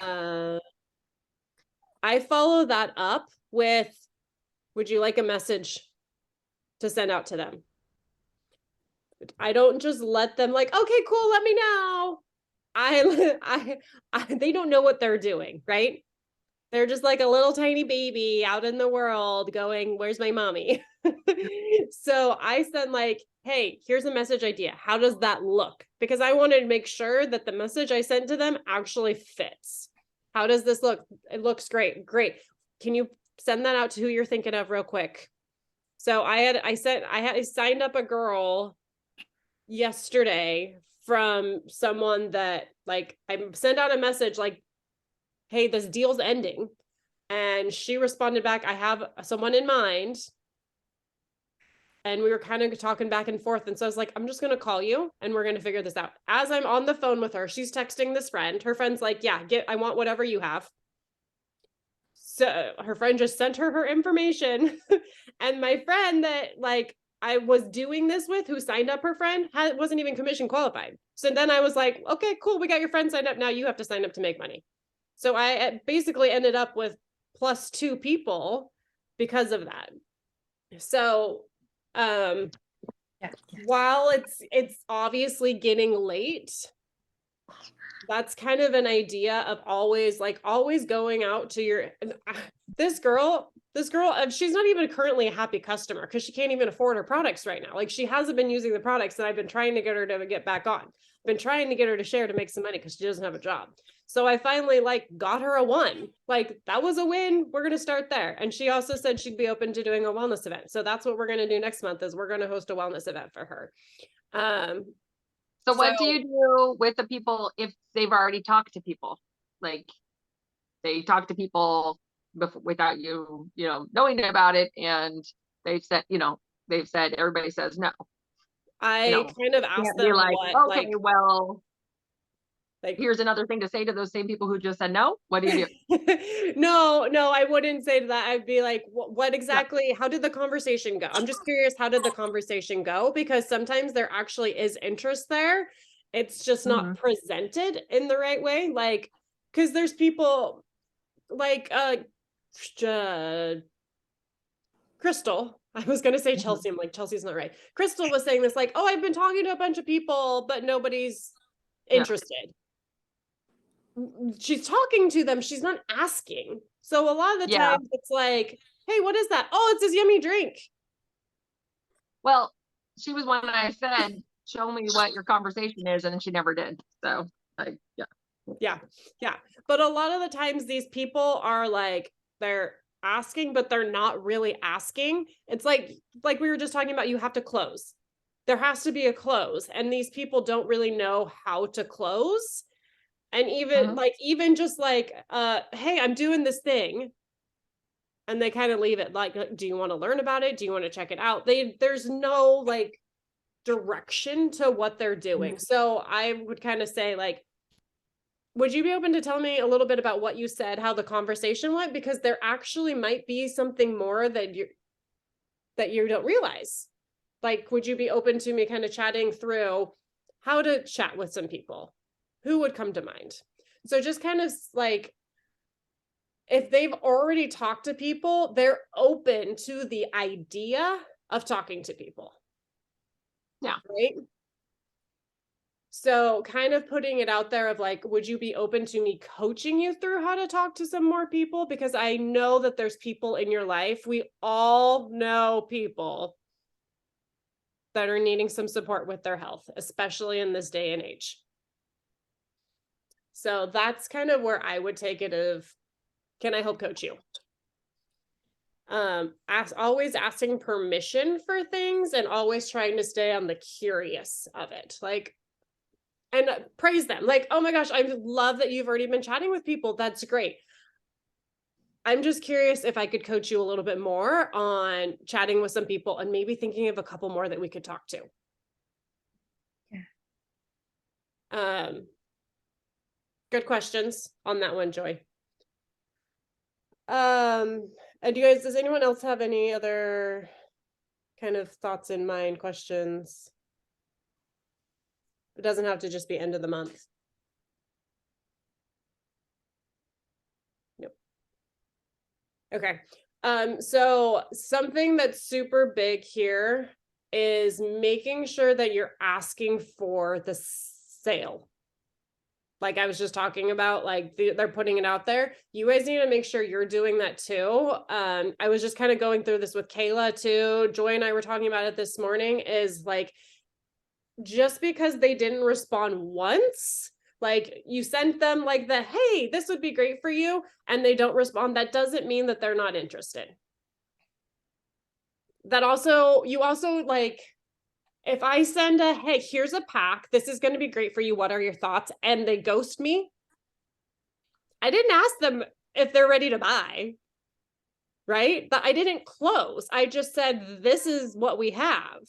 I follow that up with, would you like a message to send out to them? I don't just let them like, okay, cool, let me know. They don't know what they're doing, right? They're just like a little tiny baby out in the world going, where's my mommy? So I said like, hey, here's a message idea. How does that look? Because I wanted to make sure that the message I sent to them actually fits. How does this look? It looks great. Great. Can you send that out to who you're thinking of real quick? So I signed up a girl yesterday from someone that like I sent out a message like, hey, this deal's ending. And she responded back, I have someone in mind. And we were kind of talking back and forth. And so I was like, I'm just going to call you and we're going to figure this out. As I'm on the phone with her, she's texting this friend. Her friend's like, yeah, I want whatever you have. So her friend just sent her information. And my friend that like I was doing this with, who signed up her friend, wasn't even commission qualified. So then I was like, okay, cool. We got your friend signed up. Now you have to sign up to make money. So I basically ended up with +2 people because of that. So while it's obviously getting late, that's kind of an idea of always going out to your this girl, she's not even currently a happy customer because she can't even afford her products right now. Like she hasn't been using the products and I've been trying to get her to get back on. Been trying to get her to share to make some money because she doesn't have a job. So I finally like got her a 1. Like that was a win. We're going to start there. And she also said she'd be open to doing a wellness event. So that's what we're going to do next month is we're going to host a wellness event for her. So what do you do with the people if they've already talked to people? Like they talk to people without you, knowing about it, and they've said, everybody says no. I kind of asked them like, what, okay, well, like here's another thing to say to those same people who just said no. What do you do? No, I wouldn't say that. I'd be like, what exactly, how did the conversation go? I'm just curious, how did the conversation go? Because sometimes there actually is interest there. It's just not presented in the right way. Like, because there's people like Crystal. I was going to say Chelsea. I'm like, Chelsea's not right. Crystal was saying this, like, oh, I've been talking to a bunch of people, but nobody's interested. She's talking to them. She's not asking. So a lot of the time it's like, hey, what is that? Oh, it's this yummy drink. Well, she was one I said, show me what your conversation is. And she never did. So Yeah. But a lot of the times these people are like, they're asking, but they're not really asking. It's like we were just talking about, you have to close. There has to be a close. And these people don't really know how to close. And even just like, hey, I'm doing this thing. And they kind of leave it like, do you want to learn about it? Do you want to check it out? There's no like direction to what they're doing. So I would kind of say like, would you be open to tell me a little bit about what you said, how the conversation went? Because there actually might be something more that you don't realize. Like, would you be open to me kind of chatting through how to chat with some people? Who would come to mind? So just kind of like, if they've already talked to people, they're open to the idea of talking to people. Yeah. Right. So kind of putting it out there of like, would you be open to me coaching you through how to talk to some more people? Because I know that there's people in your life. We all know people that are needing some support with their health, especially in this day and age. So that's kind of where I would take it of, can I help coach you? Always asking permission for things and always trying to stay on the curious of it. Like, and praise them. Like, oh my gosh, I love that you've already been chatting with people. That's great. I'm just curious if I could coach you a little bit more on chatting with some people and maybe thinking of a couple more that we could talk to. Yeah. Good questions on that one, Joy. And you guys, does anyone else have any other kind of thoughts in mind, questions? It doesn't have to just be end of the month. Okay. So something that's super big here is making sure that you're asking for the sale. Like I was just talking about, like they're putting it out there. You guys need to make sure you're doing that too. I was just kind of going through this with Kayla too. Joy and I were talking about it this morning, is like, just because they didn't respond once, like you sent them like the, hey, this would be great for you, and they don't respond, that doesn't mean that they're not interested. That also, you also like, if I send a, hey, here's a pack, this is going to be great for you, what are your thoughts, and they ghost me, I didn't ask them if they're ready to buy, right? But I didn't close. I just said, this is what we have.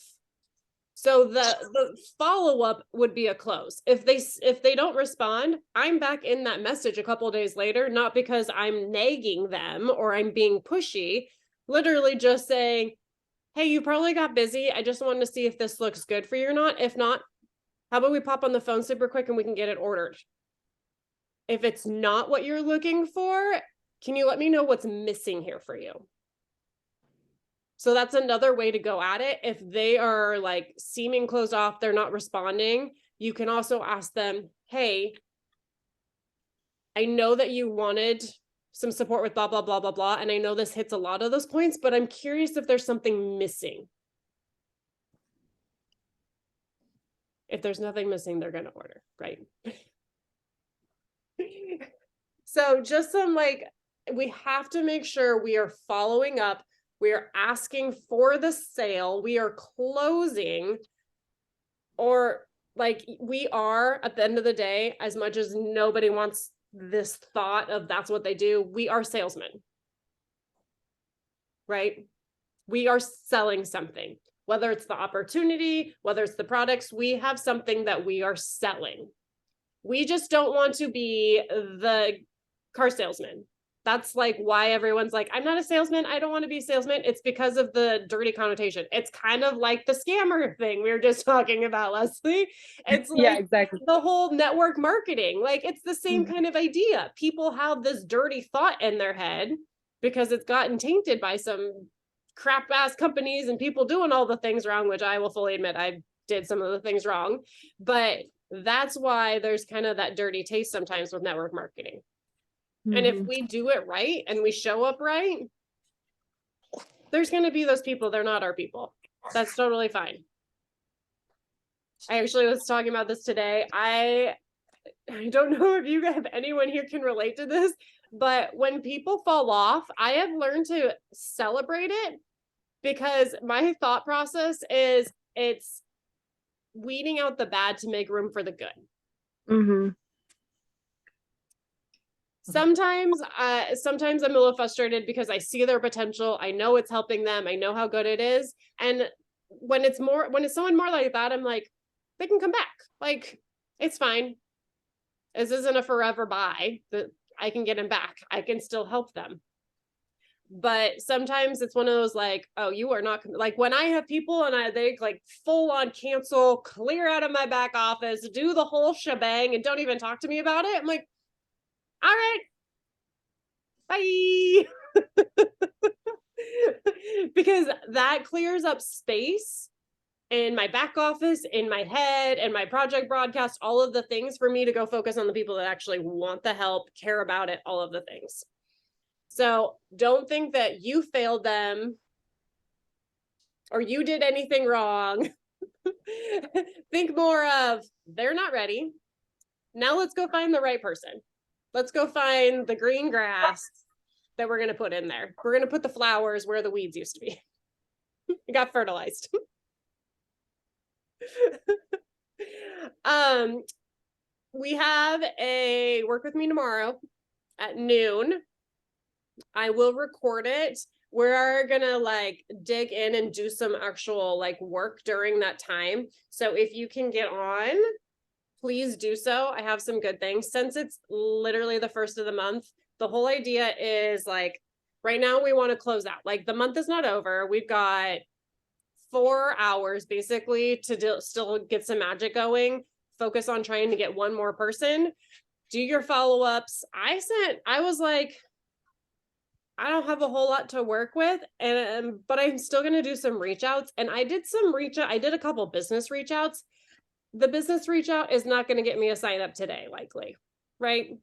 So the follow-up would be a close. If they don't respond, I'm back in that message a couple of days later, not because I'm nagging them or I'm being pushy, literally just saying, hey, you probably got busy. I just wanted to see if this looks good for you or not. If not, how about we pop on the phone super quick and we can get it ordered? If it's not what you're looking for, can you let me know what's missing here for you? So that's another way to go at it. If they are like seeming closed off, they're not responding, you can also ask them, hey, I know that you wanted some support with blah, blah, blah, blah, blah. And I know this hits a lot of those points, but I'm curious if there's something missing. If there's nothing missing, they're going to order, right? So just some like, we have to make sure we are following up. We are asking for the sale. We are closing, or like we are, at the end of the day, as much as nobody wants this thought of that's what they do, we are salesmen, right? We are selling something, whether it's the opportunity, whether it's the products, we have something that we are selling. We just don't want to be the car salesman. That's like why everyone's like, I'm not a salesman, I don't want to be a salesman. It's because of the dirty connotation. It's kind of like the scammer thing we were just talking about, Leslie. It's like, Yeah, exactly. the whole network marketing. Like, it's the same kind of idea. People have this dirty thought in their head because it's gotten tainted by some crap ass companies and people doing all the things wrong, which I will fully admit I did some of the things wrong. But that's why there's kind of that dirty taste sometimes with network marketing. And if we do it right and we show up right, there's going to be those people, they're not our people. That's totally fine. I actually was talking about this today. I don't know if you have anyone here can relate to this, but when people fall off, I have learned to celebrate it, because my thought process is it's weeding out the bad to make room for the good. Sometimes I'm a little frustrated because I see their potential. I know it's helping them. I know how good it is. And when it's someone more like that, I'm like, they can come back. Like, it's fine. This isn't a forever buy. That I can get them back. I can still help them. But sometimes it's one of those like, oh, you are not, like when I have people and they like full on cancel, clear out of my back office, do the whole shebang and don't even talk to me about it. I'm like, all right, bye. Because that clears up space in my back office, in my head, and my project broadcast, all of the things for me to go focus on the people that actually want the help, care about it, all of the things. So don't think that you failed them or you did anything wrong. Think more of, they're not ready. Now let's go find the right person. Let's go find the green grass that we're going to put in there. We're going to put the flowers where the weeds used to be. It got fertilized. We have a work with me tomorrow at noon. I will record it. We're gonna like dig in and do some actual like work during that time. So if you can get on, please do so. I have some good things. Since it's literally the first of the month, the whole idea is like, right now we want to close out. Like, the month is not over. We've got 4 hours basically to still get some magic going. Focus on trying to get one more person. Do your follow-ups. I was like, I don't have a whole lot to work with, and but I'm still going to do some reach outs. And I did a couple business reach outs. The business reach out is not going to get me a sign up today, likely, right?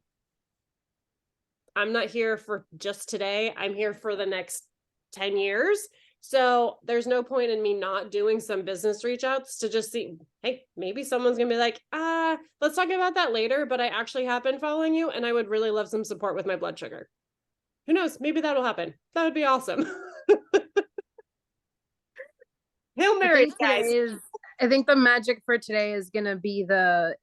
I'm not here for just today. I'm here for the next 10 years. So there's no point in me not doing some business reach outs to just see, hey, maybe someone's going to be like, let's talk about that later. But I actually have been following you and I would really love some support with my blood sugar. Who knows? Maybe that'll happen. That would be awesome. Hail Mary, guys. I think the magic for today is gonna be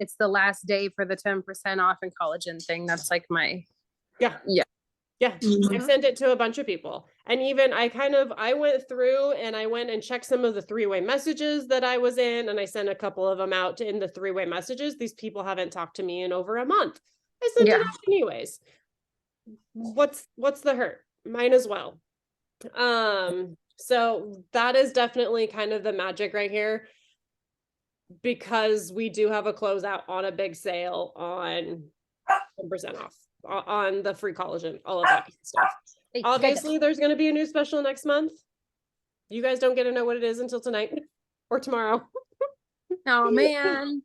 it's the last day for the 10% off in collagen thing. That's like my Yeah. Yeah. I sent it to a bunch of people. And even I went through and I went and checked some of the three-way messages that I was in, and I sent a couple of them out in the three-way messages. These people haven't talked to me in over a month. I sent it out anyways. What's the hurt? Mine as well. So that is definitely kind of the magic right here, because we do have a closeout on a big sale on 10% off on the free collagen, all of that stuff. Obviously, there's going to be a new special next month. You guys don't get to know what it is until tonight or tomorrow. Oh man.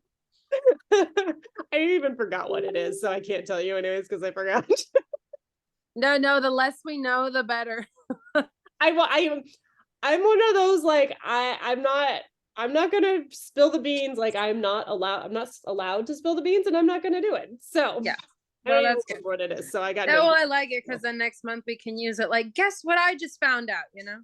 I even forgot what it is, so I can't tell you anyways because I forgot. No, the less we know, the better. I'm one of those, like, I'm not gonna spill the beans. Like, I'm not allowed to spill the beans, and I'm not gonna do it. So yeah. Well, that's good. What it is. So I got no. Well, I like it because then next month we can use it. Like, guess what I just found out, you know?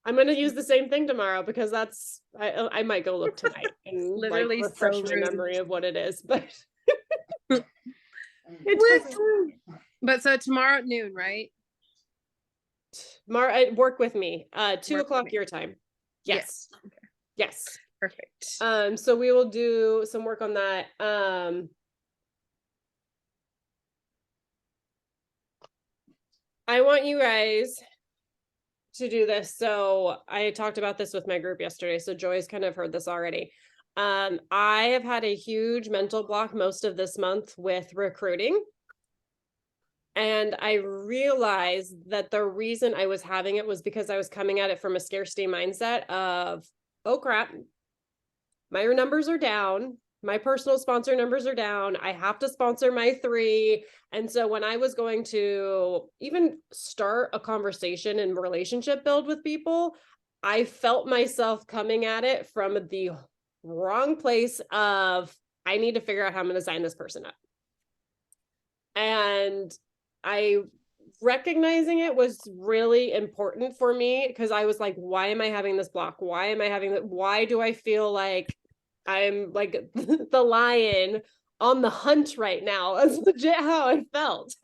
I'm gonna use the same thing tomorrow because I might go look tonight and literally like refresh my memory of what it is. But but so tomorrow at noon, right? Tomorrow, work with me. 2:00 your time. Yes. Okay. Yes. Perfect. So we will do some work on that. I want you guys to do this. So I talked about this with my group yesterday. So Joy's kind of heard this already. I have had a huge mental block most of this month with recruiting. And I realized that the reason I was having it was because I was coming at it from a scarcity mindset of, oh crap, my numbers are down. My personal sponsor numbers are down. I have to sponsor my 3. And so when I was going to even start a conversation and relationship build with people, I felt myself coming at it from the wrong place of, I need to figure out how I'm going to sign this person up. And recognizing it was really important for me because I was like, why am I having this block? Why am I having that? Why do I feel like I'm like the lion on the hunt right now? That's legit how I felt.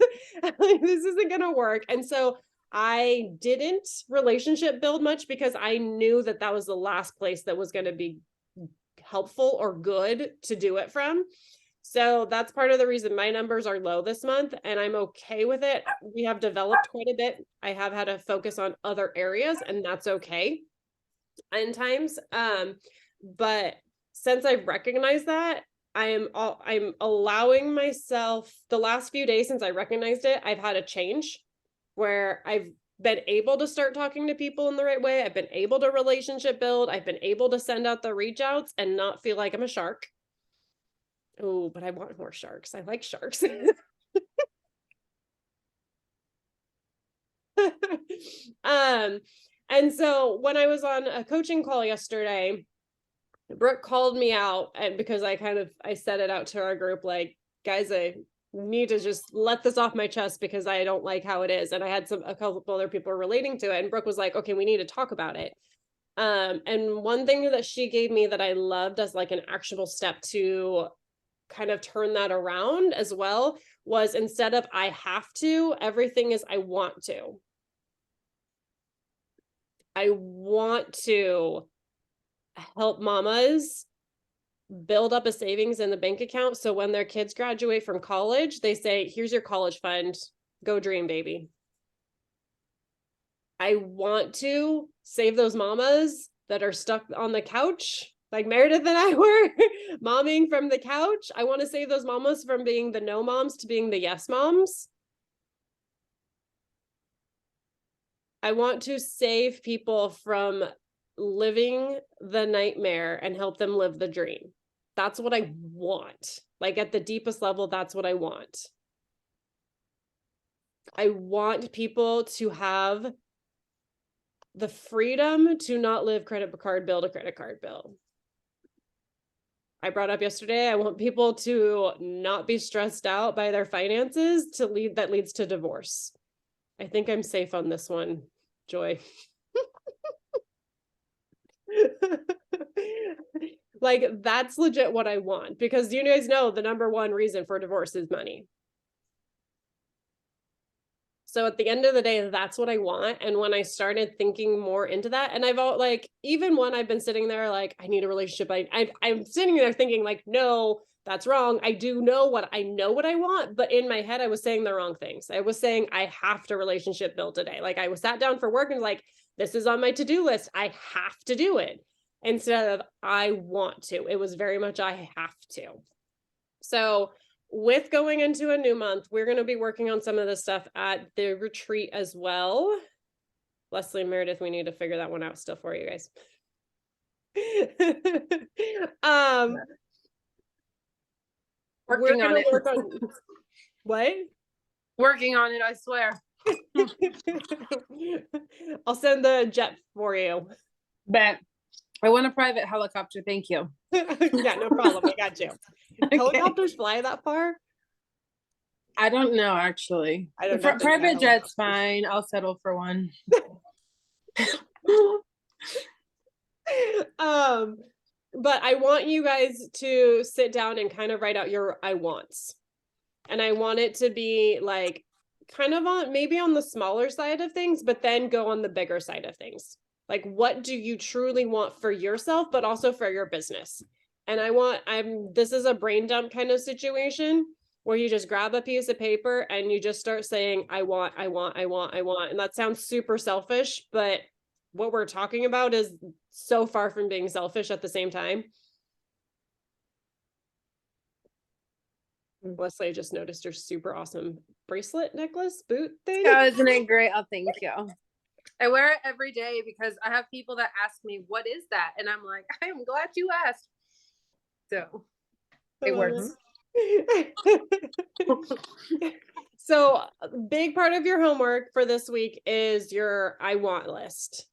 Like, this isn't going to work. And so I didn't relationship build much because I knew that that was the last place that was going to be helpful or good to do it from. So that's part of the reason my numbers are low this month, and I'm okay with it. We have developed quite a bit. I have had to focus on other areas, and that's okay in times. But since I've recognized that, I'm allowing myself, the last few days since I recognized it, I've had a change where I've been able to start talking to people in the right way. I've been able to relationship build. I've been able to send out the reach outs and not feel like I'm a shark. Oh, but I want more sharks. I like sharks. And so when I was on a coaching call yesterday, Brooke called me out, and because I said it out to our group, like, guys, I need to just let this off my chest because I don't like how it is. And I had a couple other people relating to it, and Brooke was like, okay, we need to talk about it. And one thing that she gave me that I loved as like an actionable step to kind of turn that around as well was, instead of I have to, everything is I want to. I want to help mamas build up a savings in the bank account so when their kids graduate from college, they say, here's your college fund, go dream, baby. I want to save those mamas that are stuck on the couch, like Meredith and I were momming from the couch. I want to save those mamas from being the no moms to being the yes moms. I want to save people from living the nightmare and help them live the dream. That's what I want. Like at the deepest level, that's what I want. I want people to have the freedom to not live credit card bill to credit card bill. I brought up yesterday, I want people to not be stressed out by their finances that leads to divorce. I think I'm safe on this one, Joy. Like that's legit what I want, because you guys know the number one reason for divorce is money. So at the end of the day, that's what I want. And when I started thinking more into that, and I've all like, even when I've been sitting there, like, I need a relationship, I'm sitting there thinking like, no, that's wrong. I know what I want, but in my head, I was saying the wrong things. I was saying I have to relationship build today. Like I was sat down for work and like, this is on my to-do list. I have to do it instead of I want to. It was very much I have to. So with going into a new month, we're going to be working on some of this stuff at the retreat as well. Leslie and Meredith, we need to figure that one out still for you guys. Working on it. Work on what? Working on it, I swear. I'll send the jet for you. Bet. I want a private helicopter, thank you. Yeah, no problem. I got you. Okay. Helicopters fly that far? I don't know, actually. I don't know. Private jet's fine. I'll settle for one. But I want you guys to sit down and kind of write out your I wants. And I want it to be like kind of on maybe on the smaller side of things, but then go on the bigger side of things. Like, what do you truly want for yourself, but also for your business? And this is a brain dump kind of situation where you just grab a piece of paper and you just start saying, I want. And that sounds super selfish, but what we're talking about is so far from being selfish at the same time. Leslie, I just noticed your super awesome bracelet necklace boot thing. Oh, isn't it great? Oh, thank you. I wear it every day because I have people that ask me, what is that? And I'm like, I am glad you asked. So it works. So a big part of your homework for this week is your I want list.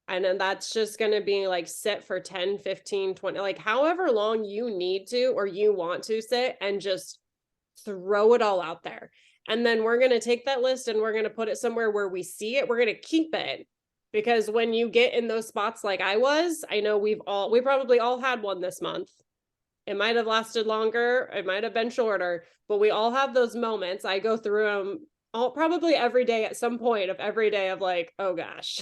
And then that's just going to be like sit for 10, 15, 20, like however long you need to, or you want to sit and just throw it all out there. And then we're going to take that list and we're going to put it somewhere where we see it. We're going to keep it, because when you get in those spots, like I know we probably all had one this month. It might have lasted longer. It might have been shorter, but we all have those moments. I go through them probably every day at some point of every day of like, oh gosh.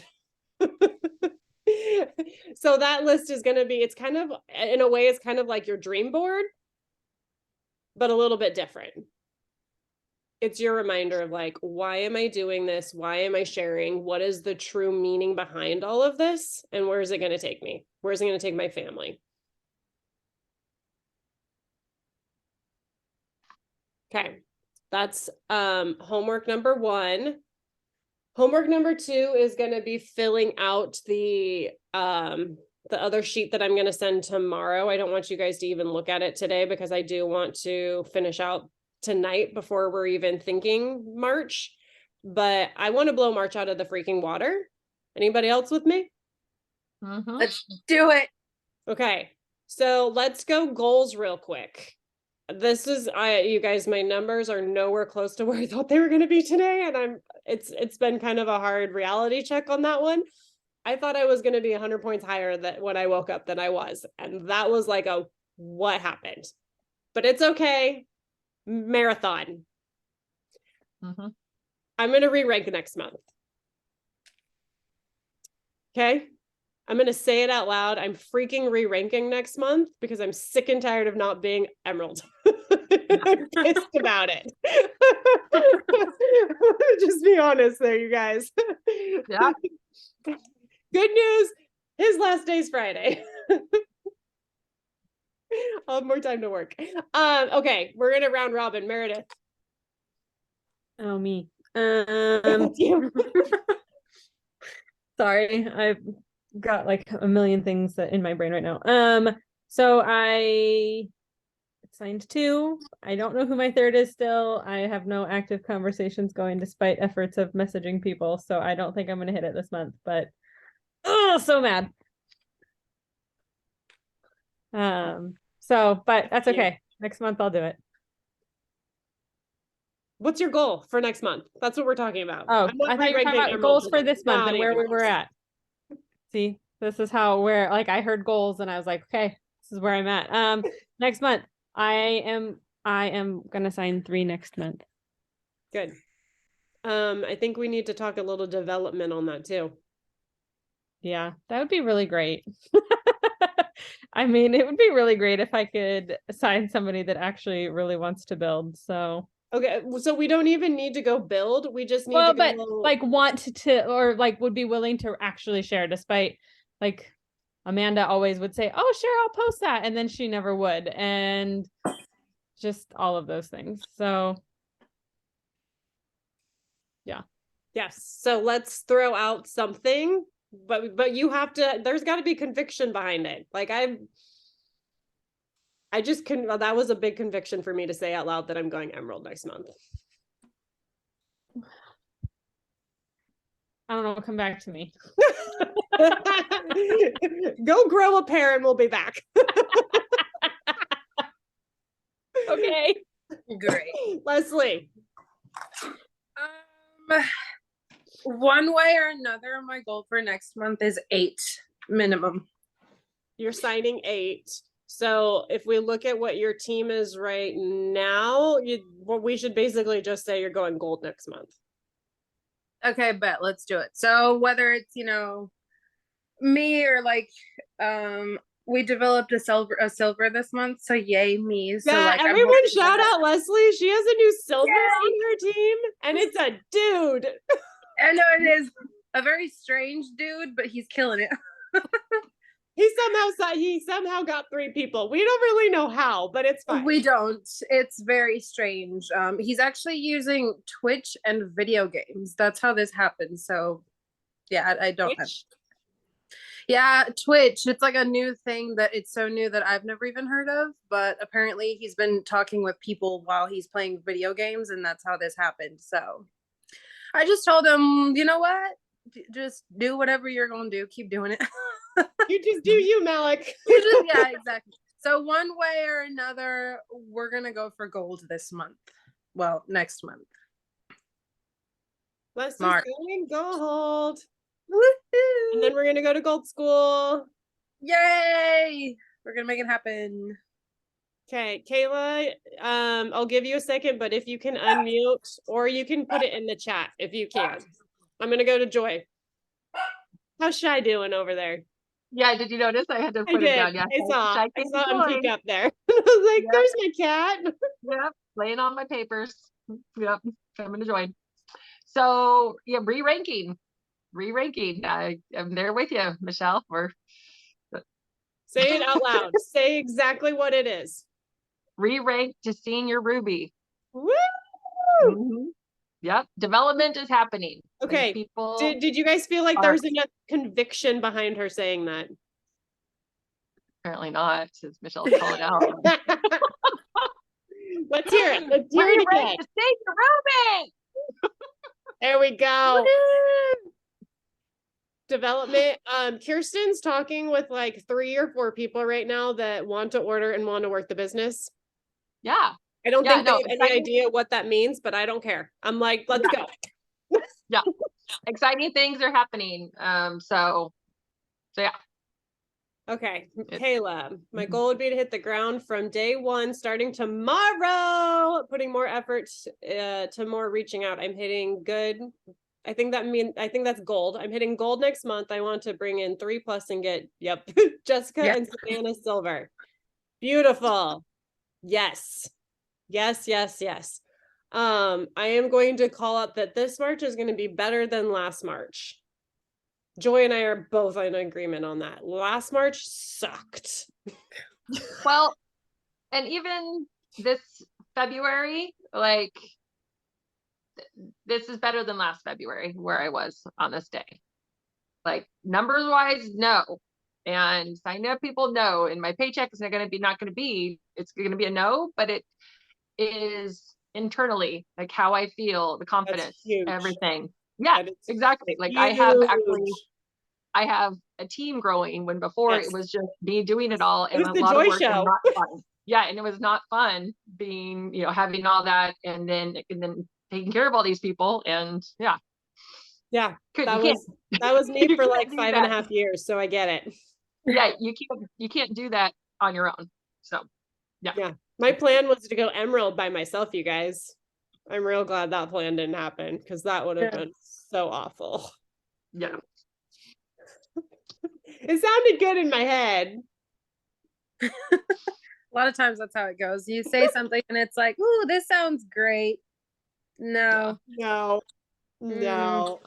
So that list is going to be, it's kind of, in a way, it's kind of like your dream board, but a little bit different. It's your reminder of like, why am I doing this? Why am I sharing? What is the true meaning behind all of this? And where is it going to take me? Where is it going to take my family? Okay. That's homework number 1. Homework number 2 is going to be filling out the other sheet that I'm going to send tomorrow. I don't want you guys to even look at it today because I do want to finish out tonight before we're even thinking March. But I want to blow March out of the freaking water. Anybody else with me? Mm-hmm. Let's do it. Okay. So let's go goals real quick. This is you guys, my numbers are nowhere close to where I thought they were going to be today, and it's been kind of a hard reality check on that one. I thought I was going to be 100 points higher when I woke up than I was, and that was like what happened? But it's okay. Marathon. Mm-hmm. I'm going to re-rank next month. Okay. I'm going to say it out loud. I'm freaking re-ranking next month because I'm sick and tired of not being Emerald. I'm pissed about it. Just be honest there, you guys. Yeah. Good news. His last day's Friday. I'll have more time to work. Okay. We're going to round robin. Meredith. Oh, me. Sorry, I've got like a million things in my brain right now. So I signed 2. I don't know who my 3rd is still. I have no active conversations going despite efforts of messaging people. So I don't think I'm going to hit it this month, but oh, so mad. But that's okay. Next month I'll do it. What's your goal for next month? That's what we're talking about. Oh, I thought you were talking about goals for this month and where we were at. See, this is where like I heard goals and I was like, okay, this is where I'm at. Next month I am gonna sign 3 next month. Good. I think we need to talk a little development on that too. Yeah, that would be really great. I mean, it would be really great if I could sign somebody that actually really wants to build. So okay, so we don't even need to go build. We just need to go like want to or like would be willing to actually share, despite like Amanda always would say, "Oh, sure, I'll post that," and then she never would, and just all of those things. So yeah. Yes. So let's throw out something, but you have to, there's got to be conviction behind it. Like that was a big conviction for me to say out loud that I'm going Emerald next month. I don't know. Come back to me. Go grow a pair and we'll be back. Okay. Great. Leslie. One way or another, my goal for next month is 8 minimum. You're signing 8. So if we look at what your team is right now, we should basically just say you're going gold next month. Okay, bet. Let's do it. So whether it's, me or like, we developed a silver this month. So yay me. So yeah, like everyone shout out Leslie. She has a new silver on her team and it's a dude. I know it is a very strange dude, but he's killing it. He somehow got 3 people. We don't really know how, but it's fine. We don't. It's very strange. He's actually using Twitch and video games. That's how this happened. So yeah, I don't have. Yeah, Twitch. It's like a new thing that it's so new that I've never even heard of, but apparently he's been talking with people while he's playing video games, and that's how this happened. So I just told him, you know what? Just do whatever you're gonna do. Keep doing it. You just do you, Malik. Yeah, exactly. So one way or another, we're gonna go for gold this month. Well, next month. Let's just going gold. Woohoo! And then we're gonna go to gold school. Yay! We're gonna make it happen. Okay, Kayla, I'll give you a second, but if you can unmute or you can put it in the chat if you can. I'm gonna go to Joy. How's Shy doing over there? Yeah, did you notice I had to put it down? Yeah, I saw him peek up there. I was like, there's my cat. Yep, laying on my papers. Yep, coming to join. So yeah, re-ranking. I'm there with you, Michelle. Say it out loud. Say exactly what it is. Re-rank to senior Ruby. Woo! Mm-hmm. Yep, development is happening. Okay. Like people did you guys feel like there's enough conviction behind her saying that? Apparently not, since Michelle's calling out. Let's hear it. Let's hear it again. To senior Ruby. There we go. Development. Kirsten's talking with like 3 or 4 people right now that want to order and want to work the business. Yeah. I don't think they have any idea what that means, but I don't care. I'm like, let's go. Yeah. Exciting things are happening. So yeah. Okay, Kayla, my goal would be to hit the ground from day 1, starting tomorrow, putting more effort to more reaching out. I'm hitting good. I think that's gold. I'm hitting gold next month. I want to bring in 3+ and get, Jessica and Savannah silver. Beautiful. Yes. I am going to call up that this March is going to be better than last March. Joy and I are both in agreement on that. Last March sucked. Well, and even this February, like this is better than last February where I was on this day. Like numbers wise, no. And signing up people, no. And my paycheck is not going to be, it's going to be a no, but it is internally like how I feel, the confidence, everything. Yeah, exactly. Like I have a team growing when before it was just me doing it all and a lot of work and not fun. Yeah, and it was not fun being, having all that and then taking care of all these people and yeah. Yeah, that was me for like 5.5 years, so I get it. Yeah, you can't do that on your own. So yeah. My plan was to go Emerald by myself, you guys. I'm real glad that plan didn't happen because that would have been so awful. Yeah. It sounded good in my head. A lot of times that's how it goes. You say something and it's like, ooh, this sounds great. No. No.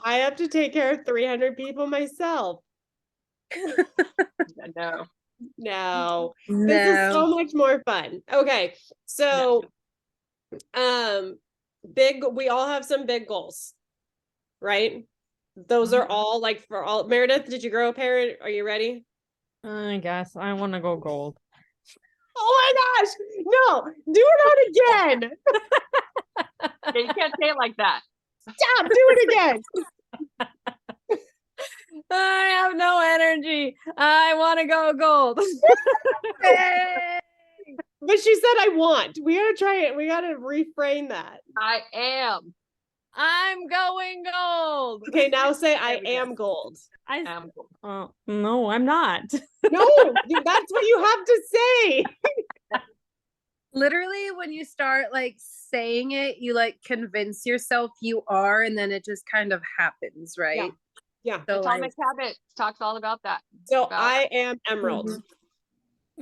I have to take care of 300 people myself. No. This is so much more fun. Okay. So we all have some big goals, right? Those are all like for all. Meredith, did you grow a pair? Are you ready? I guess I want to go gold. Oh my gosh. No, do it again. You can't say it like that. Stop, do it again. I have no energy. I want to go gold. But she said I want. We gotta try it. We gotta reframe that. I am. I'm going gold. Okay, now say I am gold. I am gold. No, I'm not. No, that's what you have to say. Literally, when you start like saying it, you like convince yourself you are, and then it just kind of happens, right? Yeah. So Atomic Habits talks all about that. So I am Emerald.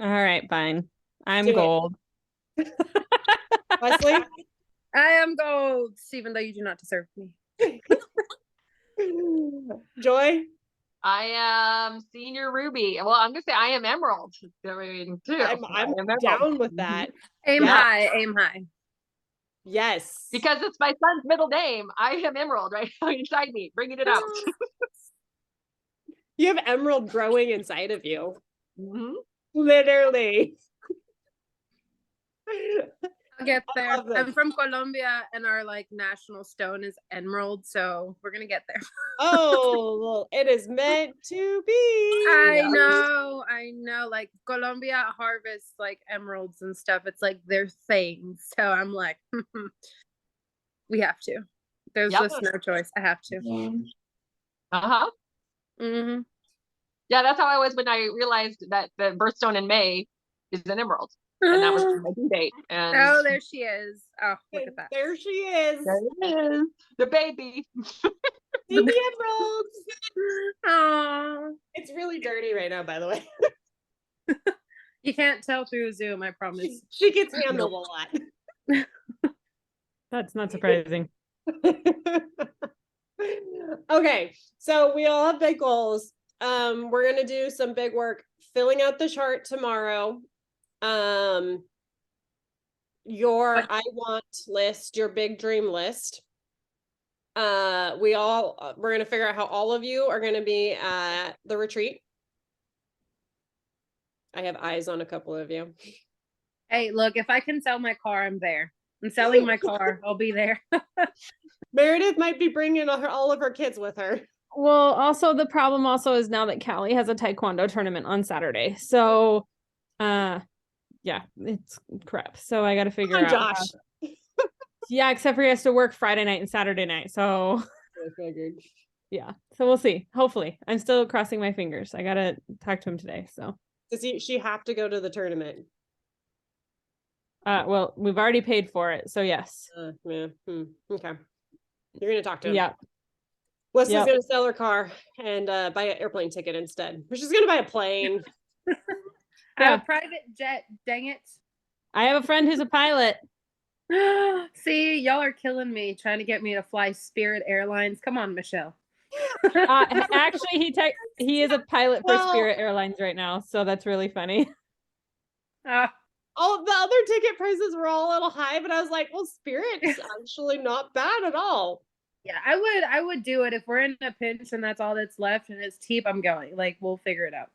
All right, fine. I'm gold. Wesley? I am gold, even though you do not deserve me. Joy? I am senior ruby. Well, I'm gonna say I am emerald. I mean, too. I'm down with that. Aim high. Yes. Because it's my son's middle name. I am emerald right now inside me, bringing it out. You have emerald growing inside of you. Mm-hmm. Literally. I'll get there. I'm from Colombia and our like national stone is emerald, so we're gonna get there. Oh, well, it is meant to be. I know. Like Colombia harvests like emeralds and stuff. It's like their thing. So I'm like, we have to. There's just no choice. I have to. Uh-huh. Mm-hmm. Yeah, that's how I was when I realized that the birthstone in May is an emerald. And that was my due date. And oh, there she is. Oh, look at that. There she is. There it is. The baby. The emerald. Oh, it's really dirty right now, by the way. You can't tell through Zoom, I promise. She gets handled a lot. That's not surprising. Okay, so we all have big goals. We're gonna do some big work filling out the chart tomorrow. Your I want list, your big dream list. We're gonna figure out how all of you are gonna be at the retreat. I have eyes on a couple of you. Hey, look, if I can sell my car, I'm there. I'm selling my car. I'll be there. Meredith might be bringing all of her kids with her. Well, also the problem also is now that Callie has a taekwondo tournament on Saturday. So, yeah, it's crap. So I got to figure out. Josh. Yeah, except for he has to work Friday night and Saturday night. So, yeah. So we'll see. Hopefully, I'm still crossing my fingers. I got to talk to him today. So, does she have to go to the tournament? Well, we've already paid for it. So yes. Yeah. Okay. You're gonna talk to him. Yeah. Leslie's gonna sell her car and buy an airplane ticket instead. She's gonna buy a plane. A private jet, dang it. I have a friend who's a pilot. See, y'all are killing me trying to get me to fly Spirit Airlines. Come on, Michelle. Actually, he is a pilot for Spirit Airlines right now, so that's really funny. All the other ticket prices were all a little high, but I was like, well, Spirit's actually not bad at all. Yeah, I would do it if we're in a pinch and that's all that's left and it's cheap. I'm going. Like, we'll figure it out.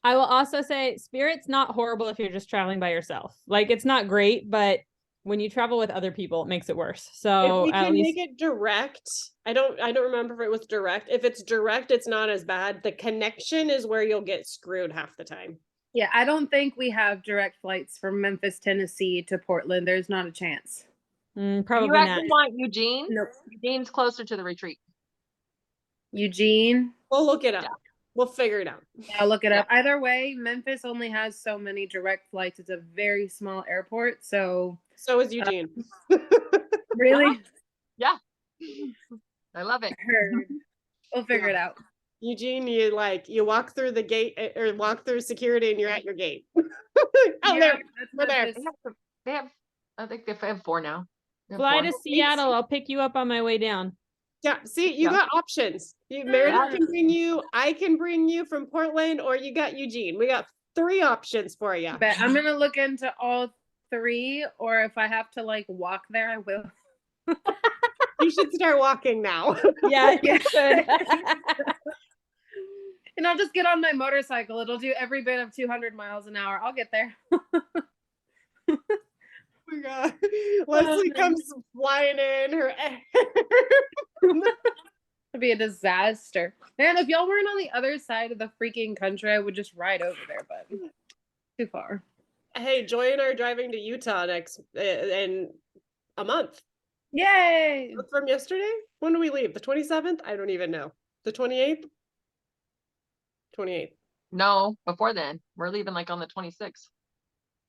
I will also say Spirit's not horrible if you're just traveling by yourself. Like, it's not great, but when you travel with other people, it makes it worse. So If we at can least make it direct, I don't remember if it was direct. If it's direct, it's not as bad. The connection is where you'll get screwed half the time. Yeah, I don't think we have direct flights from Memphis, Tennessee to Portland. There's not a chance. probably You not. actually want Eugene? Nope. Eugene's closer to the retreat. Eugene. We'll look it up. Yeah. We'll figure it out. Yeah, I'll look it up. Either way, Memphis only has so many direct flights. It's a very small airport. So really? Yeah. I love it. Heard. We'll figure it out. Eugene, you walk through the gate or walk through security and you're at your gate. Yeah, We're there. Memphis. They have, I think they have 4 now. They have Fly 4. to Seattle. I'll pick you up on my way down. Yeah, see, you Yeah. got options. Meredith Yeah. can bring you, I can bring you from Portland, or you got Eugene. We got 3 options for you. But I'm gonna look into all 3, or if I have to like walk there, I will. You should start walking now. Yeah, you should. And I'll just get on my motorcycle. It'll do every bit of 200 miles an hour. I'll get there. Oh my God. Leslie comes flying in her. It'd be a disaster. Man, if y'all weren't on the other side of the freaking country, I would just ride over there, but too far. Hey, Joy and I are driving to Utah in a month. Yay! From yesterday? When do we leave? The 27th? I don't even know. The 28th? 28th. No, before then. We're leaving like on the 26th.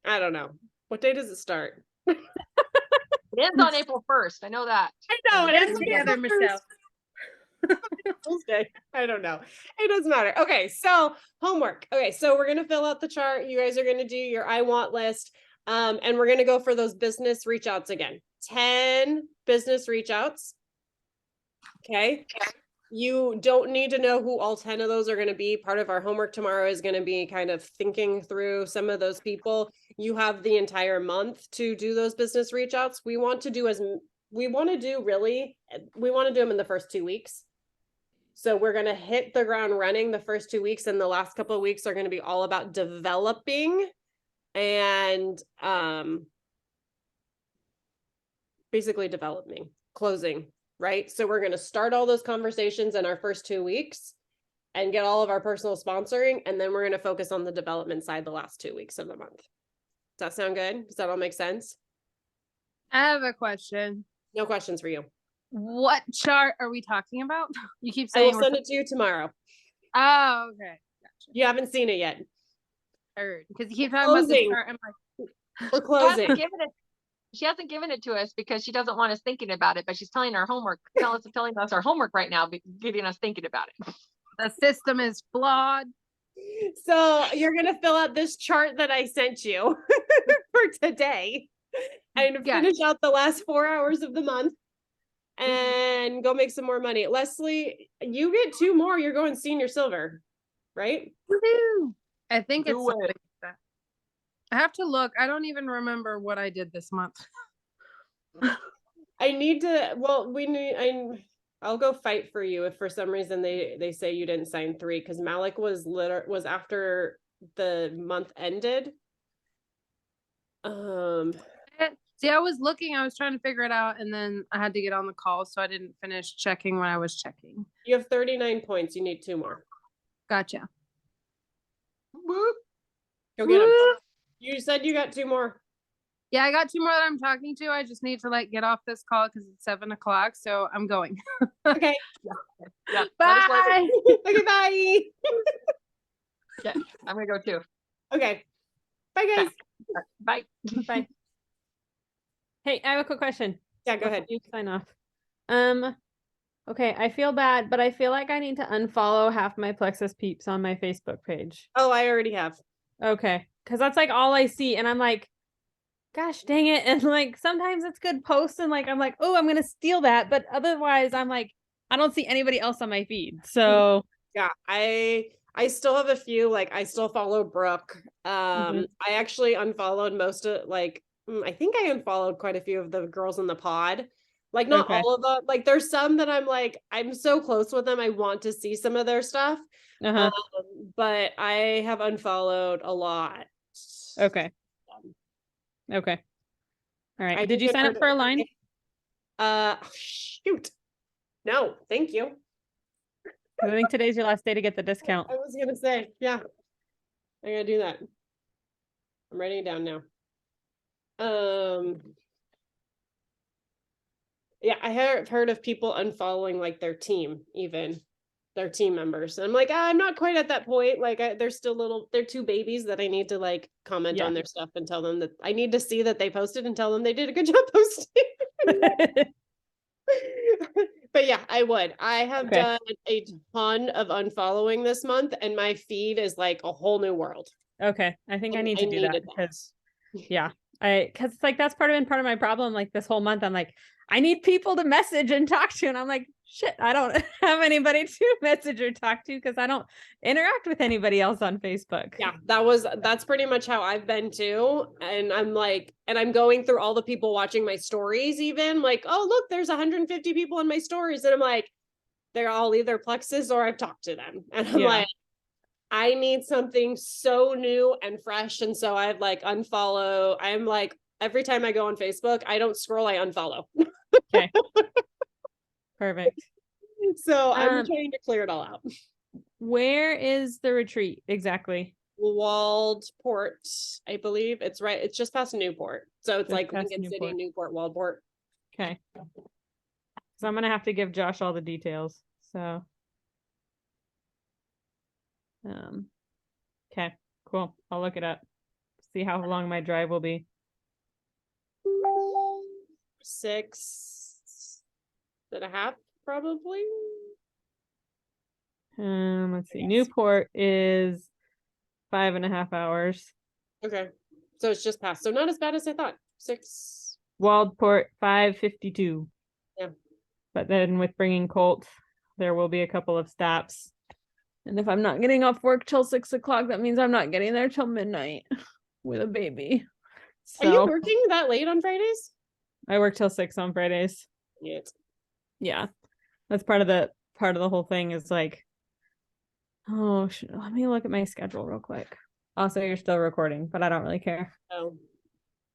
I don't know. What day does it start? It ends on April 1st. I know that. I know it Get is it together, Michelle. Tuesday. I don't know. It doesn't matter. Okay, so homework. Okay, so we're gonna fill out the chart. You guys are gonna do your I want list. And we're gonna go for those business reach outs again. 10 business reach outs. Okay. You don't need to know who all 10 of those are going to be. Part of our homework tomorrow is going to be kind of thinking through some of those people. You have the entire month to do those business reach outs. We want to do them in the first 2 weeks. So we're going to hit the ground running the first 2 weeks, and the last couple of weeks are going to be all about developing and basically developing, closing. Right? So we're going to start all those conversations in our first 2 weeks and get all of our personal sponsoring. And then we're going to focus on the development side the last 2 weeks of the month. Does that sound good? Does that all make sense? I have a question. No questions for you. What chart are we talking about? You keep I saying. will send it to you tomorrow. Oh, okay. Gotcha. You haven't seen it yet. Heard. Because you keep talking about this Closing. chart. I'm like, We're closing. She hasn't given it to us because she doesn't want us thinking about it, but she's telling our homework, telling us our homework right now, getting us thinking about it. the system is flawed. So you're going to fill out this chart that I sent you for today and finish out the last 4 hours of the month and go make some more money. Leslie, you get 2 more. You're going senior silver, right? Woohoo! I think it's Do something it. like that. I have to look. I don't even remember what I did this month. I need to, well, I'll go fight for you if for some reason they say you didn't sign 3, because Malik was after the month ended. See, I was looking, I was trying to figure it out, and then I had to get on the call, so I didn't finish checking when I was checking. You have 39 points. You need 2 more. Gotcha. Whoop. Go get them. Woo! You said you got 2 more. Yeah, I got 2 more that I'm talking to. I just need to like get off this call because it's 7 o'clock, so I'm going. Okay. Yeah. Bye. Okay, bye. Yeah, I'm gonna go too. Okay. Bye, guys. Bye. Bye. Hey, I have a quick question. Yeah, go ahead. You sign off. Okay, I feel bad, but I feel like I need to unfollow half my Plexus peeps on my Facebook page. Oh, I already have. Okay, because that's like all I see, and I'm like, gosh dang it. And like sometimes it's good posts, and like I'm like, oh, I'm gonna steal that, but otherwise I'm like, I don't see anybody else on my feed. So Yeah, I still have a few, like I still follow Brooke. I actually unfollowed most of I think I unfollowed quite a few of the girls in the pod. Like not Okay. all of them. Like there's some that I'm like, I'm so close with them. I want to see some of their stuff. Uh-huh. But I have unfollowed a lot. Okay. Okay. All right. I Did you even sign up heard for a line? shoot. No, thank you. I think today's your last day to get the discount. I was gonna say, yeah. I gotta do that. I'm writing it down now. Yeah, I have heard of people unfollowing like their team, even their team members. And I'm like, I'm not quite at that point. Like they're still they're two babies that I need to like comment Yeah. on their stuff and tell them that I need to see that they posted and tell them they did a good job posting. But yeah, I would. I have Okay. done a ton of unfollowing this month, and my feed is like a whole new world. Okay. I think I And need to do that needed because yeah. Because it's like that's part of my problem. Like this whole month, I'm like, I need people to message and talk to. And I'm like, shit, I don't have anybody to message or talk to because I don't interact with anybody else on Facebook. Yeah, that's pretty much how I've been too. And I'm like, and I'm going through all the people watching my stories, even like, oh, look, there's 150 people in my stories. And I'm like, they're all either Plexus or I've talked to them. And I'm Yeah. like, I need something so new and fresh. And so I've like unfollow. I'm like, every time I go on Facebook, I don't scroll, I unfollow. Okay. Perfect. So I'm trying to clear it all out. Where is the retreat exactly? Waldport, I believe. It's right. It's just past Newport. So it's Just like past Lincoln City, Newport. Newport, Waldport. Okay. So I'm gonna have to give Josh all the details. So okay, cool. I'll look it up. See how long my drive will be. 6.5, probably. Let's see. Newport is 5.5 hours. Okay. So it's just past. So not as bad as I thought. 6. Waldport 5:52. Yeah. But then with bringing Colt, there will be a couple of stops. And if I'm not getting off work till 6 o'clock, that means I'm not getting there till midnight with a baby. Are you So working that late on Fridays? I work till 6 on Fridays. Yes. Yeah. That's part of the whole thing is like, oh, let me look at my schedule real quick. Also, you're still recording, but I don't really care. Oh.